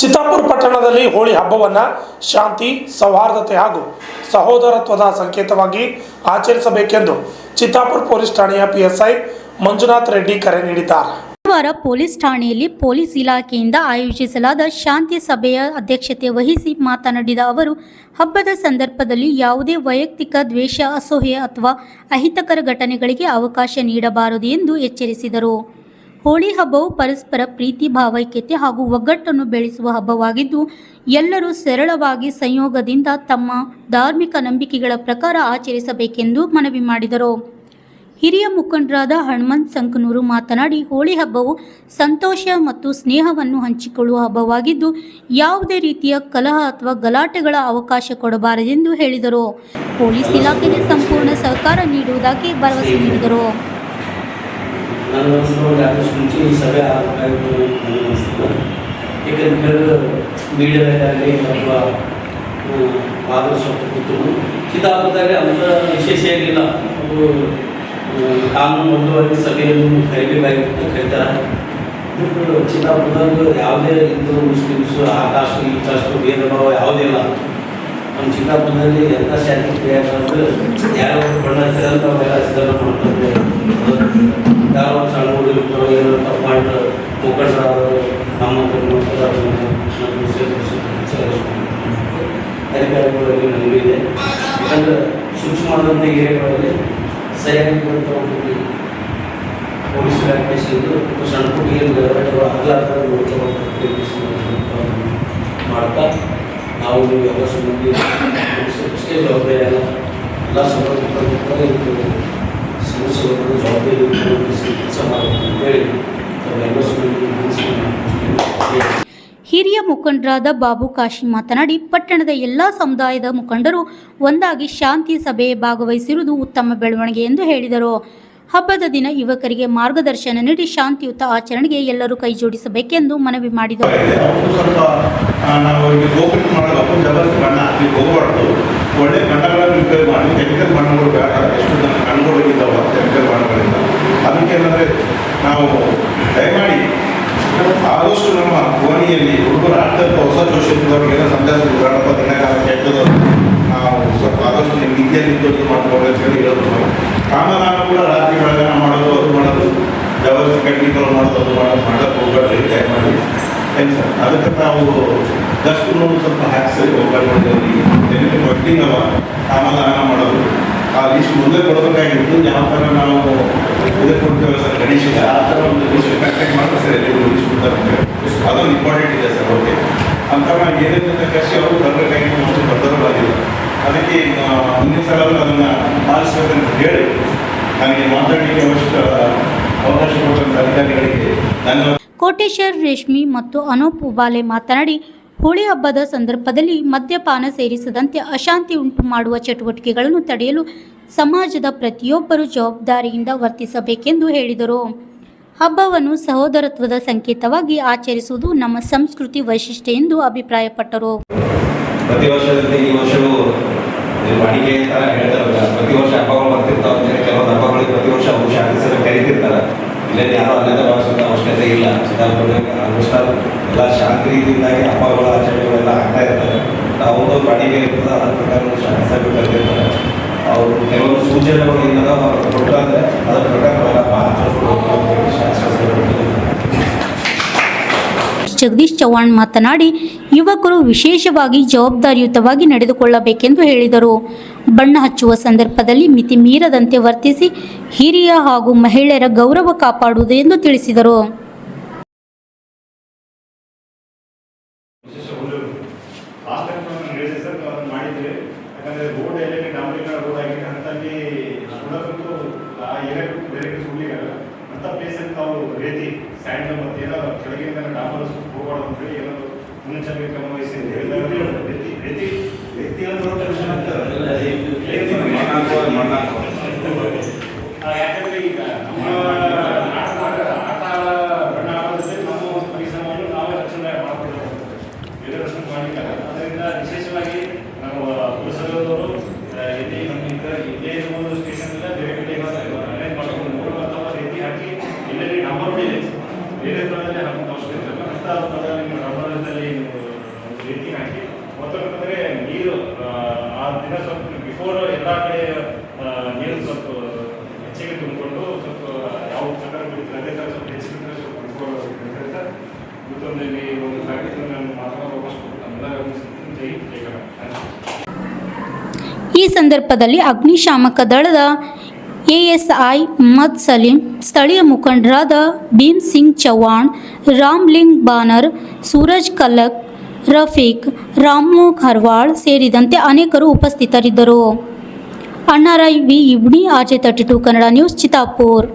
ಚಿತ್ತಾಪುರ ಪಟ್ಟಣದಲ್ಲಿ ಹೋಳಿ ಹಬ್ಬವನ್ನು ಶಾಂತಿ, ಸೌಹಾರ್ದತೆ ಹಾಗೂ ಸಹೋದರತ್ವದ ಸಂಕೇತವಾಗಿ ಆಚರಿಸಬೇಕೆಂದು ಚಿತ್ತಾಪುರ ಪೊಲೀಸ್ ಠಾಣೆಯ ಪಿಎಸ್ಐ ಮಂಜುನಾಥ್ ರೆಡ್ಡಿ ಕರೆ ನೀಡಿದ್ದಾರೆ. ಬುಧವಾರ ಪೊಲೀಸ್ ಠಾಣೆಯಲ್ಲಿ ಪೊಲೀಸ್ ಇಲಾಖೆಯಿಂದ ಆಯೋಜಿಸಲಾದ ಶಾಂತಿ ಸಭೆಯ ಅಧ್ಯಕ್ಷತೆ ವಹಿಸಿ ಮಾತನಾಡಿದ ಅವರು, ಹಬ್ಬದ ಸಂದರ್ಭದಲ್ಲಿ ಯಾವುದೇ ವೈಯಕ್ತಿಕ ದ್ವೇಷ, ಅಸೂಯೆ ಅಥವಾ ಅಹಿತಕರ ಘಟನೆಗಳಿಗೆ ಅವಕಾಶ ನೀಡಬಾರದು ಎಂದು ಎಚ್ಚರಿಸಿದರು. ಹೋಳಿ ಹಬ್ಬವು ಪರಸ್ಪರ ಪ್ರೀತಿ, ಭಾವೈಕ್ಯತೆ ಹಾಗೂ ಒಗ್ಗಟ್ಟನ್ನು ಬೆಳೆಸುವ ಹಬ್ಬವಾಗಿದ್ದು, ಎಲ್ಲರೂ ಸರಳವಾಗಿ ಸಂಯೋಗದಿಂದ ತಮ್ಮ ಧಾರ್ಮಿಕ ನಂಬಿಕೆಗಳ ಪ್ರಕಾರ ಆಚರಿಸಬೇಕೆಂದು ಮನವಿ ಮಾಡಿದರು. ಹಿರಿಯ ಮುಖಂಡರಾದ ಹನುಮಂತ್ ಸಂಕನೂರು ಮಾತನಾಡಿ, ಹೋಳಿ ಹಬ್ಬವು ಸಂತೋಷ ಮತ್ತು ಸ್ನೇಹವನ್ನು ಹಂಚಿಕೊಳ್ಳುವ ಹಬ್ಬವಾಗಿದ್ದು, ಯಾವುದೇ ರೀತಿಯ ಕಲಹ ಅಥವಾ ಗಲಾಟೆಗಳ ಅವಕಾಶ ಕೊಡಬಾರದೆಂದು ಹೇಳಿದರು. ಪೊಲೀಸ್ ಇಲಾಖೆಗೆ ಸಂಪೂರ್ಣ ಸಹಕಾರ ನೀಡುವುದಾಗಿ ಭರವಸೆ ನೀಡಿದರು. ಮೀಡಿಯಾದಾಗಲಿ ಅಥವಾ ಆದರ್ಶಿದ್ರು ಚಿತ್ತಾಪುರದಲ್ಲಿ ಅಂಥ ವಿಶೇಷ ಏನಿಲ್ಲ. ಅವರು ಕಾನೂನುಬದ್ಧವಾಗಿ ಸಭೆಯನ್ನು ಕರಿಬೇಕಾಗಿತ್ತು, ಕರೀತಾರೆ. ಚಿತ್ತಾಪುರದಾಗ ಯಾವುದೇ ಹಿಂದೂ ಮುಸ್ಲಿಮ್ಸು ಆಕಾಶ ಈಕಾಷ್ಟು ಭೇದ ಭಾವ ಯಾವುದೇ ಇಲ್ಲ. ನಮ್ಮ ಚಿತ್ತಾಪುರದಲ್ಲಿ ಎಲ್ಲ ಶಾಂತಿ ಕ್ರಿಯಾಕಂದ್ರೆ ಯಾರೋ ಬಣ್ಣ ಹಚ್ಚಿದಂತ ಅವೆಲ್ಲ ಸಿದ್ಧನ ಮಾಡ್ತಾರೆ. ಯಾರೋ ಸಣ್ಣ ಹುಡುಗರು ಏನೋ ತಪ್ಪು ಮಾಡ್ತಾರೆ, ಮುಖಂಡರಾದರು ನಮ್ಮ ಅಧಿಕಾರಿಗಳಲ್ಲಿ ನಂಬಿದೆ. ಯಾಕಂದ್ರೆ ಸೂಕ್ಷ್ಮವಾದಂಥ ಏರಿಯಾಗಳಲ್ಲಿ ಸರಿಯಾಗಿ ಪೊಲೀಸ್ ಇಲಾಖೆ ಸಣ್ಣ ಪುಟ್ಟ ಏನು ಹಗಲಾದ ಮಾಡ್ತಾ ನಾವು ಎಲ್ಲ ಸಂಬಂಧಿ ಅಷ್ಟೇ ಜವಾಬ್ದಾರಿ ಅಲ್ಲ, ಎಲ್ಲ ಸಮಸ್ಯೆಗಳನ್ನು ಜವಾಬ್ದಾರಿ ಕೆಲಸ ಮಾಡಬೇಕು ಅಂತೇಳಿ ಎಲ್ಲ ಸಂಬಂಧಿ. ಹಿರಿಯ ಮುಖಂಡರಾದ ಬಾಬು ಕಾಶಿ ಮಾತನಾಡಿ, ಪಟ್ಟಣದ ಎಲ್ಲ ಸಮುದಾಯದ ಮುಖಂಡರು ಒಂದಾಗಿ ಶಾಂತಿ ಸಭೆಗೆ ಭಾಗವಹಿಸಿರುವುದು ಉತ್ತಮ ಬೆಳವಣಿಗೆ ಎಂದು ಹೇಳಿದರು. ಹಬ್ಬದ ದಿನ ಯುವಕರಿಗೆ ಮಾರ್ಗದರ್ಶನ ನೀಡಿ ಶಾಂತಿಯುತ ಆಚರಣೆಗೆ ಎಲ್ಲರೂ ಕೈಜೋಡಿಸಬೇಕೆಂದು ಮನವಿ ಮಾಡಿದರು. ಒಳ್ಳೆ ಬಣ್ಣಗಳನ್ನು ರಿಪೇರ್ ಮಾಡಿ ಕೆಮಿಕಲ್ ಬಣ್ಣಗಳು ಬೇಡ, ಎಷ್ಟು ಜನ ಕಣ್ಗಳಿದ್ದಾವೆ ಕೆಮಿಕಲ್ ಬಣ್ಣಗಳಿಂದ. ಅದಕ್ಕೇನಂದರೆ ನಾವು ದಯಮಾಡಿ ಆದಷ್ಟು ನಮ್ಮ ಓಣಿಯಲ್ಲಿ ಹುಡುಗರು ಆಡ್ತಕ್ಕ ಹೊಸ ಜೋಶದವ್ರಿಗೆ ಏನೋ ಸಂದೇಶ ಗಣಪ ದಿನಕಾಲ ಕೆಟ್ಟದವರು ನಾವು ಸ್ವಲ್ಪ ಆದಷ್ಟು ನಿಮ್ಮ ನಿದ್ದೆಯಲ್ಲಿ ಇದು ಮಾಡ್ಕೊಂಡು ಅಂತ ಹೇಳಿ ಹೇಳೋದು. ನಾವು ಕಾಮಗಾನ ಕೂಡ ರಾತ್ರಿ ಬೆಳಗಾನ ಮಾಡೋದು, ಅದು ಮಾಡೋದು, ವ್ಯವಸ್ಥೆ ಕಡ್ಡಿಗಳು ಮಾಡೋದು, ಅದು ಮಾಡೋಕ್ಕೆ ಹೋಗ್ಬೇಡ್ರಿ ದಯಮಾಡಿ. ಏನು ಸರ್, ಅದಕ್ಕೆ ನಾವು ದಷ್ಟು ಸ್ವಲ್ಪ ಹಾಕ್ಸರಿ ಹೋಗ್ಬಾರ್ದು. ಜನಕ್ಕೆ ಒಟ್ಟಿಂಗ್ ಅವ ಕಾಮಗಾನ ಮಾಡೋದು ಆ ಲಿಸ್ಟ್ ಮುಂದೆ ಕೊಡಬೇಕಾಗಿತ್ತು. ಯಾವ ಥರ ನಾವು ಇದಕ್ಕೆ ಕೊಡ್ತೇವೆ ಸರ್ ಗಣೇಶಿಗೆ, ಆ ಥರ ಒಂದು ಲಿಸ್ಟ್ ಕರೆಕ್ಟಾಗಿ ಮಾಡಿದ್ರೆ ಸರ್ ಎಲ್ಲರಿಗೂ ಲಿಸ್ಟ್ ಕೊಡ್ತಾರೆ. ಅದೊಂದು ಇಂಪಾರ್ಟೆಂಟ್ ಇದೆ ಸರ್. ಓಕೆ ಅಂತ ಏನೇನು ಕರೆಸಿ ಅವರು ಬರಬೇಕಾಗಿತ್ತು, ಅಷ್ಟು ಬರ್ದರವಾಗಿಲ್ಲ. ಅದಕ್ಕೆ ಮುಂದಿನ ಸಲ ಅದನ್ನು ಪಾಲಿಸಬೇಕಂತ ಹೇಳಿ ನನಗೆ ಮಾತಾಡಲಿಕ್ಕೆ ಅವಕಾಶ ಕೊಟ್ಟಂಥ ಅಧಿಕಾರಿಗಳಿಗೆ ಧನ್ಯವಾದ. ಕೋಟೇಶ್ವರ್ ರೇಷ್ಮಿ ಮತ್ತು ಅನೂಪ್ ಉಬಾಲೆ ಮಾತನಾಡಿ, ಹೋಳಿ ಹಬ್ಬದ ಸಂದರ್ಭದಲ್ಲಿ ಮದ್ಯಪಾನ ಸೇರಿಸದಂತೆ ಅಶಾಂತಿ ಉಂಟು ಮಾಡುವ ಚಟುವಟಿಕೆಗಳನ್ನು ತಡೆಯಲು ಸಮಾಜದ ಪ್ರತಿಯೊಬ್ಬರೂ ಜವಾಬ್ದಾರಿಯಿಂದ ವರ್ತಿಸಬೇಕೆಂದು ಹೇಳಿದರು. ಹಬ್ಬವನ್ನು ಸಹೋದರತ್ವದ ಸಂಕೇತವಾಗಿ ಆಚರಿಸುವುದು ನಮ್ಮ ಸಂಸ್ಕೃತಿ ವೈಶಿಷ್ಟ್ಯ ಎಂದು ಅಭಿಪ್ರಾಯಪಟ್ಟರು. ಪ್ರತಿ ವರ್ಷದಂತೆ ಈ ವರ್ಷವೂ ವಾಡಿಕೆ ಥರ ಹೇಳ್ತಾರಲ್ಲ, ಪ್ರತಿ ವರ್ಷ ಹಬ್ಬಗಳು ಬರ್ತಿರ್ತಾವೆ. ಕೆಲವೊಂದು ಹಬ್ಬಗಳಿಗೆ ಪ್ರತಿ ವರ್ಷ ಅವರು ಶಾಂತಿ ಸಭೆ ಕರೀತಿರ್ತಾರೆ. ಇಲ್ಲೇನು ಯಾರೋ ಅಲ್ಲದ ಭಾವಿಸೋದು ಅವಶ್ಯಕತೆ ಇಲ್ಲ. ಚಿತ್ತಾಪುರದಲ್ಲಿ ಆಲ್ಮೋಸ್ಟ್ ಎಲ್ಲ ಶಾಂತಿ ರೀತಿಯಿಂದಾಗಿ ಹಬ್ಬಗಳ ಆಚರಣೆಗಳೆಲ್ಲ ಆಗ್ತಾ ಇರ್ತಾರೆ. ಅವ್ರದ್ದು ಬಾಡಿಗೆ ಇರ್ತದೆ, ಅದರ ಪ್ರಕಾರ ಶಾಂತಿ ಸಭೆ ಕರೆದಿರ್ತಾರೆ. ಅವರು ಕೆಲವೊಂದು ಸೂಚನೆಗಳು ಏನಾದ ಕೊಟ್ಟರೆ ಅದರ ಪ್ರಕಾರ ಜಗದೀಶ್ ಚವ್ಹಾಣ್ ಮಾತನಾಡಿ, ಯುವಕರು ವಿಶೇಷವಾಗಿ ಜವಾಬ್ದಾರಿಯುತವಾಗಿ ನಡೆದುಕೊಳ್ಳಬೇಕೆಂದು ಹೇಳಿದರು. ಬಣ್ಣ ಹಚ್ಚುವ ಸಂದರ್ಭದಲ್ಲಿ ಮಿತಿ ಮೀರದಂತೆ ವರ್ತಿಸಿ ಹಿರಿಯ ಹಾಗೂ ಮಹಿಳೆಯರ ಗೌರವ ಕಾಪಾಡುವುದು ಎಂದು ತಿಳಿಸಿದರು. ಅಂತ ಪ್ಲೇಸಲ್ಲಿ ನಾವು ರೇತಿ ಸ್ಯಾಂಡ್ ಮತ್ತು ಏನೋ ಕೆಳಗಿಂದ ಡಾಮರ್ ಹೋಗಬಾರ್ದು ಅಂತೇಳಿ ಏನೋ ಮುನ್ನೆಚ್ಚರಿಕೆ ಕ್ರಮ ವಹಿಸಿ ರೇತಿ ಯಾಕಂದರೆ ಈಗ ನಮ್ಮ ಆಟ ಬಣ್ಣ ಆಡೋದ್ರಲ್ಲಿ ನಮ್ಮ ಪರಿಶ್ರಮವನ್ನು ನಾವೇ ರಕ್ಷಣೆ ಮಾಡ್ಕೊಳ್ಬೇಕು, ಬೇರೆ ರಕ್ಷಣೆ ಮಾಡಲಿಕ್ಕಲ್ಲ. ಅದರಿಂದ ವಿಶೇಷವಾಗಿ ನಾವು ಪುರಸಭೆಯವರು ಎಲ್ಲಿ ನಮ್ಮಿಂದ ಇಲ್ಲೇ ಒಂದು ಸ್ಟೇಷನ್ ಇಲ್ಲ, ಬೇರೆ ಕಡೆ ಅರೇಂಜ್ ಮಾಡ್ಕೊಂಡು 3 ಅಥವಾ ರೀತಿ ಹಾಕಿ ಎಲ್ಲೆಲ್ಲಿ ನಂಬರ್ ಇದೆ ಬೇರೆ ಸ್ಥಳದಲ್ಲಿ ಹಾಕುವ ಅವಶ್ಯಕತೆ ಇಲ್ಲ. ಅಂತ ನಿಮ್ಮ ನಂಬರ್ದಲ್ಲಿ ದಿನ ಸ್ವಲ್ಪ ಬಿಫೋರ್ ಎಲ್ಲ ಕಡೆ ನೀರು ಸ್ವಲ್ಪ ಹೆಚ್ಚಿಗೆ ತುಂಬಿಕೊಂಡು ಸ್ವಲ್ಪ ಯಾವ ಪ್ರಕಾರ ಬಿಡ್ತಾರೆ ಅದೇ ಥರ ಸ್ವಲ್ಪ ಹೆಚ್ಚಿಗೆ ಸ್ವಲ್ಪ ಬಿಫೋರ್ ಇವತ್ತೊಂದು ಇಲ್ಲಿ ಒಂದು ಫ್ಯಾಕ್ಟ್ರಿ ನಾನು ಮಾತಾಡೋಷ್ಟು ನಮ್ಮೆಲ್ಲ ಜೈ ಜಯಕರ. ಈ ಸಂದರ್ಭದಲ್ಲಿ ಅಗ್ನಿಶಾಮಕ ದಳದ ಎಎಸ್ಐ ಮದ್ ಸಲೀಂ, ಸ್ಥಳೀಯ ಮುಖಂಡರಾದ ಭೀಮ್ ಸಿಂಗ್ ಚೌಹಾಣ್, ರಾಮ್ಲಿಂಗ್ ಬಾನರ್, ಸೂರಜ್ ಕಲ್ಲಕ್, ರಫೀಕ್, ರಾಮು ಖರ್ವಾಳ್ ಸೇರಿದಂತೆ ಅನೇಕರು ಉಪಸ್ಥಿತರಿದ್ದರು. Annarai V ಇಬ್ನಿ, ಆಜೆ 32 Kannada news, Chittapur.